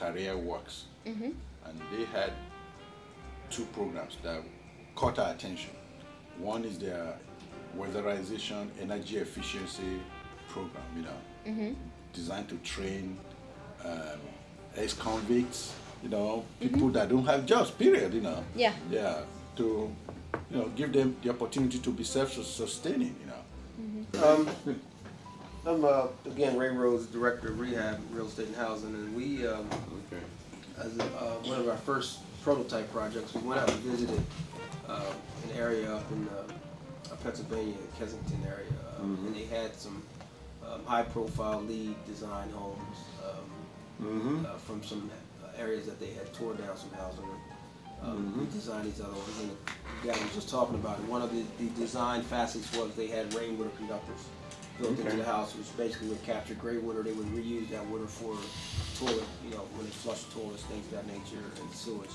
Career Works, and they had two programs that caught our attention. One is their weatherization energy efficiency program, you know, designed to train ex-convicts, you know, people that don't have jobs, period, you know. Yeah. Yeah, to, you know, give them the opportunity to be self-sustaining, you know. I'm again Ray Rhodes, Director of Rehab, Real Estate and Housing, and we, as one of our first prototype projects, we went out and visited an area up in Pennsylvania, Kensington area, and they had some high-profile lead design homes from some areas that they had tore down some housing. We designed these other ones, and the guy was just talking about it. One of the design facets was they had rain water conductors built into the house, which basically would capture gray water. They would reuse that water for toilet, you know, when they flush toilets, things of that nature, and sewage.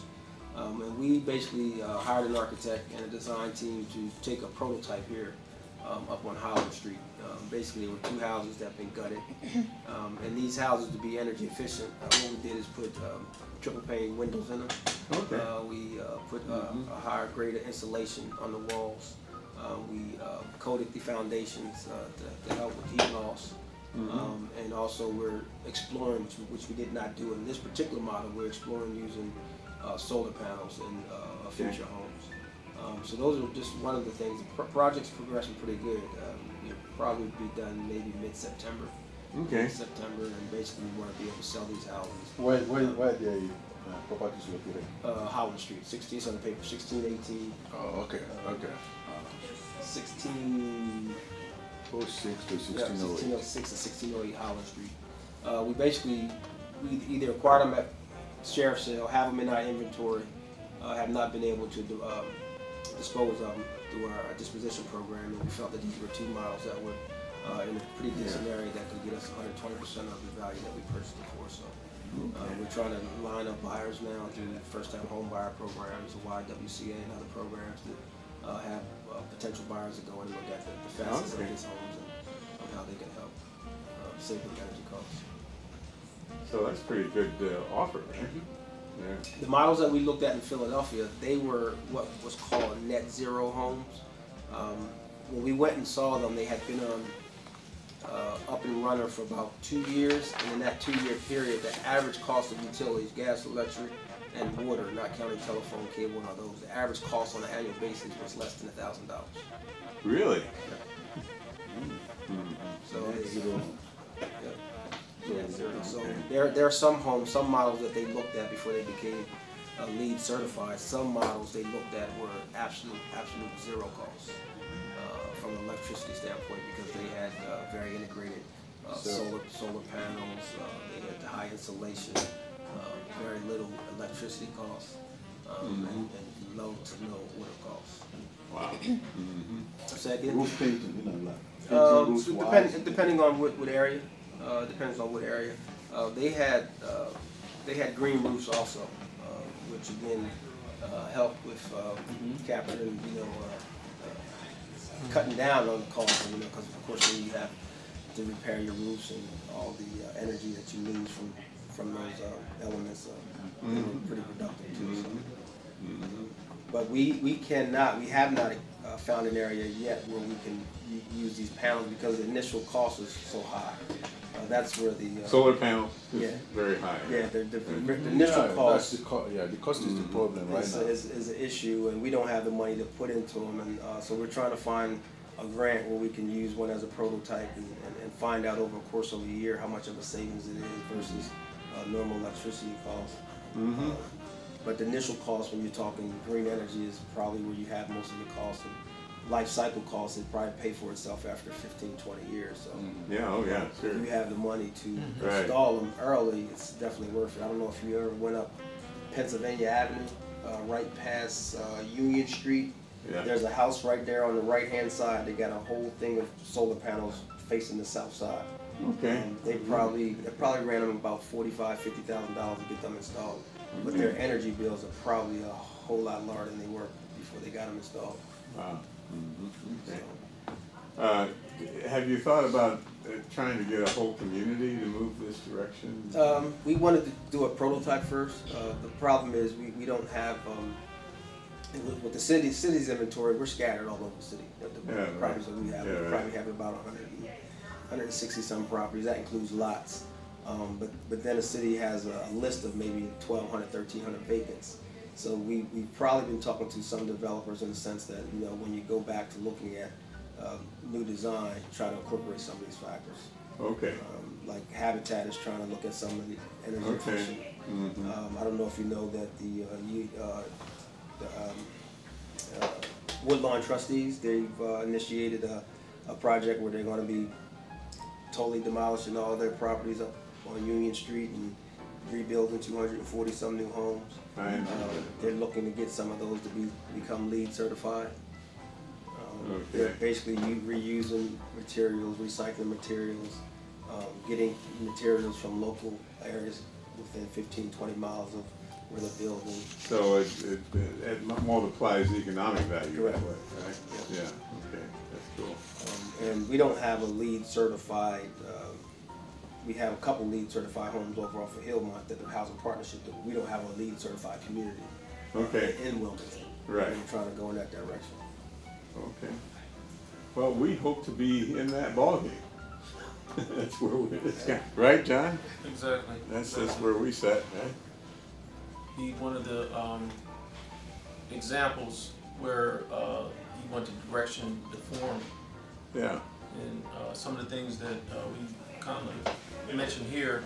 And we basically hired an architect and a design team to take a prototype here up on Howard Street. Basically, there were two houses that have been gutted, and these houses, to be energy efficient, what we did is put triple pane windows in them. We put a higher grade of insulation on the walls. We coated the foundations to help with heat loss. And also we're exploring, which we did not do in this particular model, we're exploring using solar panels in future homes. So those are just one of the things. The project's progressing pretty good. It'll probably be done maybe mid-September. September, and basically we want to be able to sell these houses. Where the properties located? Howard Street, 16, on the paper, 1618. Oh, okay, okay. 1606 to 1608. 1606 and 1608 Howard Street. We basically either acquired them at sheriff's sale, have them in our inventory, have not been able to dispose of them through our disposition program, and we felt that these were two models that were in a pretty decent area that could get us 120% of the value that we purchased it for. So we're trying to line up buyers now through first-time home buyer programs, the WCCFC and other programs that have potential buyers that go and look at the facets of these homes and how they can help save them energy costs. So that's pretty good offer, right? Yeah. The models that we looked at in Philadelphia, they were what was called net zero homes. When we went and saw them, they had been on up and running for about 2 years, and in that 2-year period, the average cost of utilities, gas, electric, and water, not counting telephone, cable, and all those, the average cost on an annual basis was less than $1,000. Really? Yeah. So zero. Yeah, zero. So there are some homes, some models that they looked at before they became LEED certified. Some models they looked at were absolute zero cost from an electricity standpoint, because they had very integrated solar panels. They had the high insulation, very little electricity costs, and low to no water costs. Wow. Say again? Roof painting, you know, like depending on what area. Depends on what area. They had green roofs also, which again helped with capturing, you know, cutting down on the cost, you know, because of course when you have to repair your roofs and all the energy that you lose from those elements, they were pretty productive too. So. But we have not found an area yet where we can use these panels, because the initial cost is so high. That's where the solar panels is yeah, very high. Yeah, the initial cost. The cost is the problem right now. Is an issue, and we don't have the money to put into them, and so we're trying to find a grant where we can use one as a prototype and find out over a course of a year how much of a savings it is versus normal electricity costs. But the initial cost, when you're talking green energy, is probably where you have most of the costs. And life cycle costs, it probably pay for itself after 15, 20 years. So yeah, oh yeah, sure. If you have the money to install them early, it's definitely worth it. I don't know if you ever went up Pennsylvania Avenue, right past Union Street. Yeah. There's a house right there on the right-hand side. They got a whole thing of solar panels facing the south side. Okay. And they probably ran them about $45,000, $50,000 to get them installed. But their energy bills are probably a whole lot lower than they were before they got them installed. Wow. Okay. Have you thought about trying to get a whole community to move this direction? We wanted to do a prototype first. The problem is we don't have, with the city's inventory, we're scattered all over the city. The properties that we have, we probably have about 160 some properties. That includes lots. But then the city has a list of maybe 1,200, 1,300 vacants. So we've probably been talking to some developers in the sense that, you know, when you go back to looking at new design, try to incorporate some of these factors. Okay. Like Habitat is trying to look at some of the energy efficient. I don't know if you know that the Woodlawn trustees, they've initiated a project where they're going to be totally demolishing all their properties up on Union Street and rebuilding 240 some new homes. They're looking to get some of those to become LEED certified. They're basically reusing materials, recycling materials, getting materials from local areas within 15, 20 miles of where they're building. So it multiplies the economic value that way, right? Yeah. Okay, that's cool. And we don't have a LEED certified, we have a couple LEED certified homes over off of Hillmont that the housing partnership, but we don't have a LEED certified community in Wilmington. Right. And we're trying to go in that direction. Okay. Well, we hope to be in that ballgame. That's where we're at. Right, John? Exactly. That's where we sat, right? He one of the examples where he went the direction, the form. Yeah. And some of the things that we kind of mentioned here,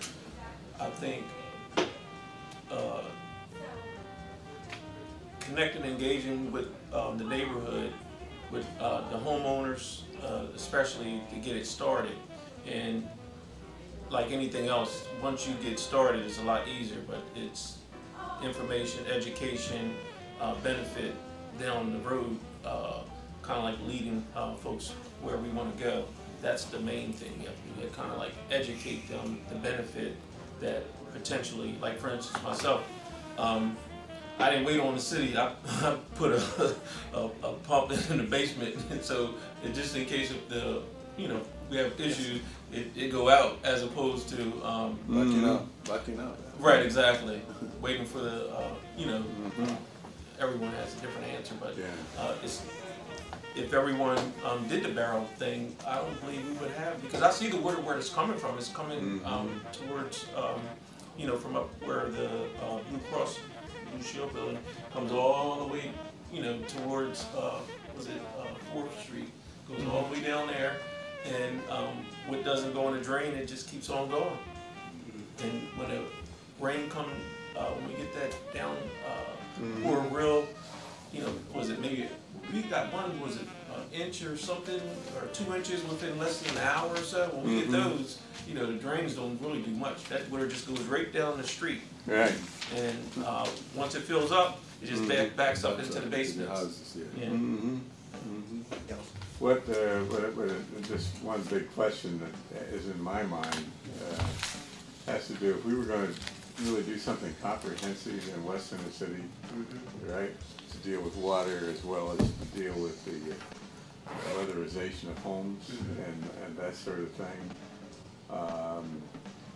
I think connecting and engaging with the neighborhood, with the homeowners, especially to get it started. And like anything else, once you get started, it's a lot easier, but it's information, education, benefit down the road, kind of like leading folks where we want to go. That's the main thing. You have to do, kind of like educate them the benefit that potentially, like for instance myself, I didn't wait on the city. I put a pump in the basement, and so just in case of the, you know, we have issues, it go out as opposed to backing up. Right, exactly. Waiting for the, you know, everyone has a different answer, but it's, if everyone did the barrel thing, I don't believe we would have, because I see the water where it's coming from. It's coming towards, you know, from up where the Blue Cross Blue Shield building comes all the way, you know, towards, was it 4th Street, goes all the way down there, and what doesn't go in the drain, it just keeps on going. And when the rain comes, when we get that down, we're real, you know, was it maybe, we got one, was it an inch or something, or 2 inches within less than an hour or so? When we get those, you know, the drains don't really do much. That water just goes right down the street. Right. And once it fills up, it just backs up into the basement. What just one big question that is in my mind has to do, if we were going to really do something comprehensive in West City, right, to deal with water as well as to deal with the weatherization of homes and that sort of thing,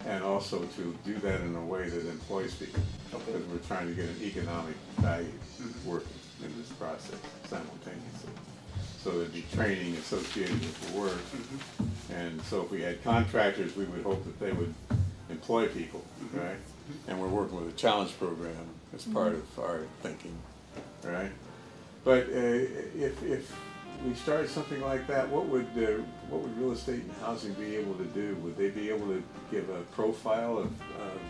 and also to do that in a way that employs people, because we're trying to get an economic value working in this process simultaneously. So there'd be training associated with the work, and so if we had contractors, we would hope that they would employ people, right? And we're working with a challenge program as part of our thinking, right? But if we started something like that, what would real estate and housing be able to do? Would they be able to give a profile of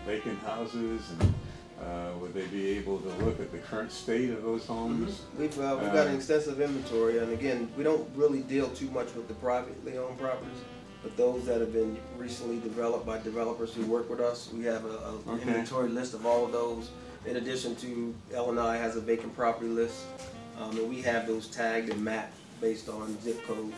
vacant houses, and would they be able to look at the current state of those homes? We've got an extensive inventory, and again, we don't really deal too much with the privately owned properties, but those that have been recently developed by developers who work with us, we have an inventory list of all of those. In addition to, L&I has a vacant property list, and we have those tagged and mapped based on zip code.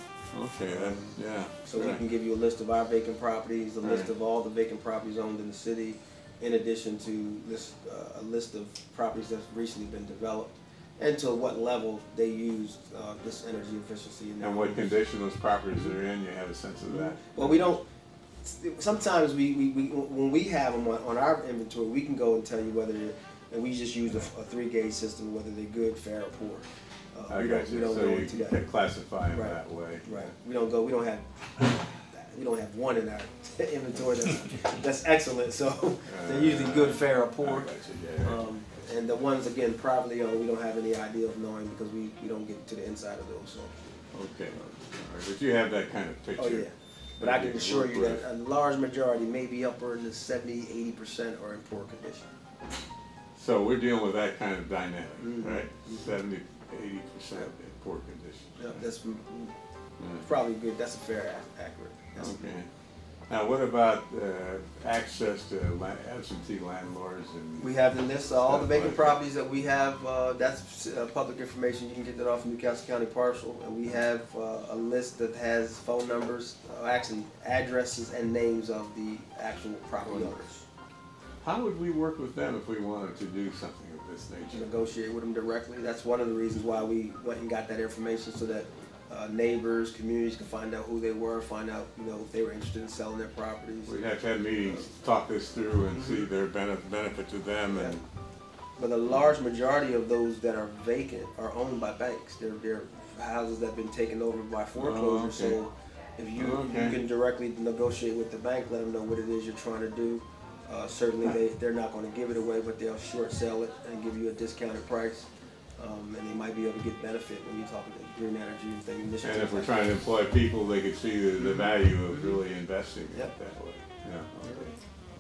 So we can give you a list of our vacant properties, a list of all the vacant properties owned in the city, in addition to a list of properties that's recently been developed. and to what level they use this energy efficiency. And what condition those properties are in, you have a sense of that? Well, we don't. Sometimes when we have them on our inventory, we can go and tell you whether, and we just use a 3-gauge system, whether they're good, fair, or poor. I got you. So you can classify them right. that way. Right. We don't have one in our inventory that's excellent. So they're usually good, fair, or poor. And the ones again privately owned, we don't have any idea of knowing because we don't get to the inside of those. So. Okay. All right. But you have that kind of picture. Oh yeah. But I can assure you that a large majority, maybe upper in the 70–80%, are in poor condition. So we're dealing with that kind of dynamic, right? 70–80% in poor condition. Yeah, that's probably good. That's a fair, accurate. That's okay. Now, what about access to absentee landlords? And we have the list of all the vacant properties that we have. That's public information. You can get that off Newcastle County Parcel. And we have a list that has phone numbers, actually addresses and names of the actual property owners. How would we work with them if we wanted to do something of this nature? Negotiate with them directly. That's one of the reasons why we went and got that information, so that neighbors, communities can find out who they were, find out, if they were interested in selling their properties. We'd have to have meetings, talk this through, and see their benefit to them. And but the large majority of those that are vacant are owned by banks. They're houses that have been taken over by foreclosure. So if you can directly negotiate with the bank, let them know what it is you're trying to do. Certainly they're not going to give it away, but they'll short sell it and give you a discounted price. And they might be able to get benefit when you're talking to green energy and things. And if we're trying to employ people, they could see the value of really investing in it that way. Yeah, okay.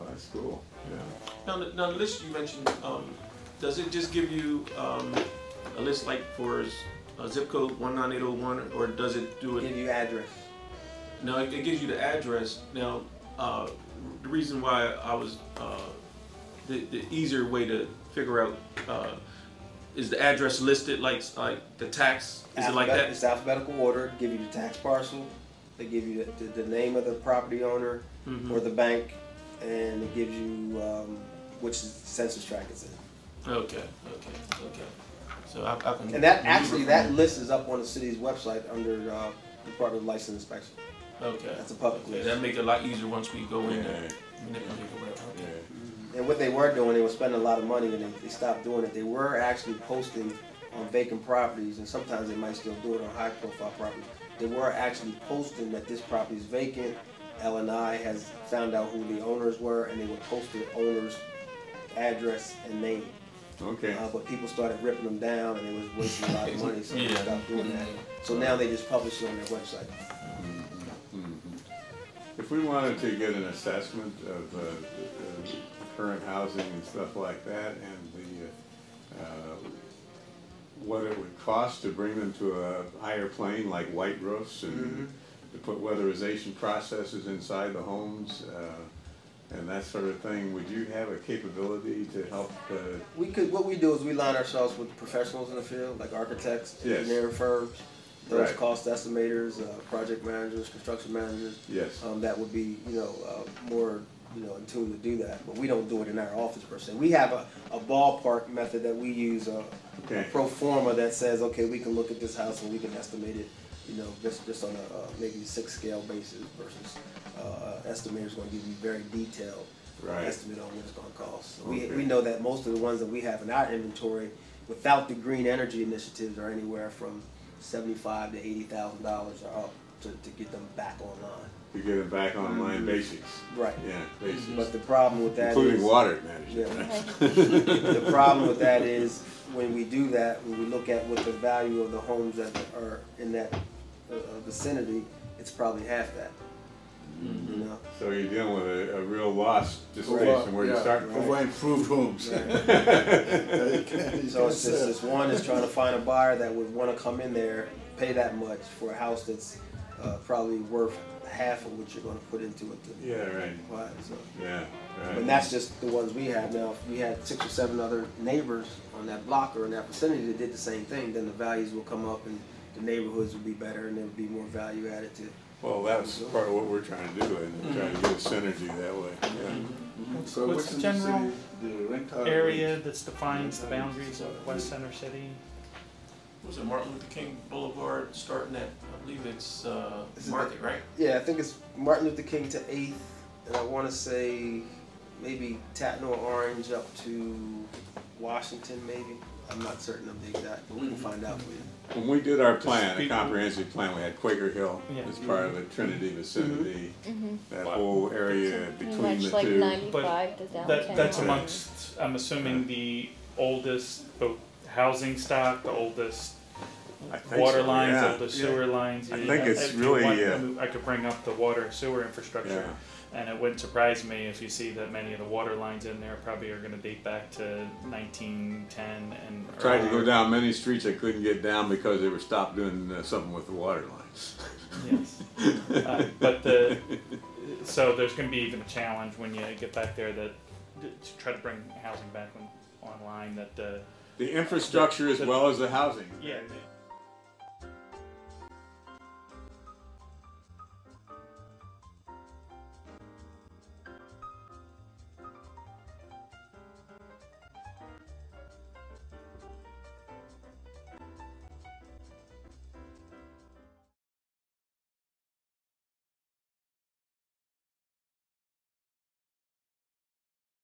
Well, that's cool. Yeah. Now the list you mentioned, does it just give you a list like for a zip code 19801, or does it do it? Give you address. No, it gives you the address. Now, the reason why I was the easier way to figure out. Is the address listed like the tax? Is it like that? It's alphabetical order. Give you the tax parcel. They give you the name of the property owner or the bank, and it gives you which census tract it's in. Okay. So I can. And that list is up on the city's website under Department of License Inspection. Okay. That's a public list. That make it a lot easier once we go in there. And what they were doing, they were spending a lot of money, and they stopped doing it. They were actually posting on vacant properties, and sometimes they might still do it on high-profile properties. They were actually posting that this property is vacant. L&I has found out who the owners were, and they would post the owner's address and name. Okay. But people started ripping them down, and it was wasting a lot of money, so they stopped doing that. So now they just publish it on their website. If we wanted to get an assessment of current housing and stuff like that, and what it would cost to bring them to a higher plane, like white roofs, and to put weatherization processes inside the homes, and that sort of thing, would you have a capability to help? We could. What we do is we line ourselves with professionals in the field, like architects, engineering firms, those cost estimators, project managers, construction managers. Yes. That would be, more, in tune to do that. But we don't do it in our office per se. We have a ballpark method that we use, a pro forma that says, okay, we can look at this house and we can estimate it, just on a maybe 6-scale basis versus estimator's going to give you very detailed estimate on what it's going to cost. So we know that most of the ones that we have in our inventory, without the green energy initiatives, are anywhere from $75,000 to $80,000 are up to get them back online. To get them back online, basics. Right. Yeah, basics. But the problem with that including water management. The problem with that is when we do that, when we look at what the value of the homes that are in that vicinity, it's probably half that. So you're dealing with a real loss situation where you start over improved homes. So it's just this one is trying to find a buyer that would want to come in there, pay that much for a house that's probably worth half of what you're going to put into it. Buy it, so. And that's just the ones we have now. If we had 6 or 7 other neighbors on that block or in that vicinity that did the same thing, then the values will come up and the neighborhoods would be better and there would be more value added to. Well, that's part of what we're trying to do, and trying to get a synergy that way. So what's the general area that defines the boundaries of West Center City? was it Martin Luther King Boulevard starting at, I believe it's Market, right? Yeah, I think it's Martin Luther King to 8th, and I want to say maybe Tatnall Orange up to Washington, maybe. I'm not certain of the exact, but we can find out for you. When we did our plan, a comprehensive plan, we had Quaker Hill as part of the Trinity vicinity, that whole area between much the like two. 95 to downtown. That's amongst, I'm assuming, the oldest both housing stock, the oldest water lines, oldest sewer lines. I think it's really. I could bring up the water sewer infrastructure. And it wouldn't surprise me if you see that many of the water lines in there probably are going to date back to 1910 and I tried to go down many streets I couldn't get down because they were stopped doing something with the water lines. Yes. So there's going to be even a challenge when you get back there to try to bring housing back online. That the infrastructure as well as the housing. Yeah.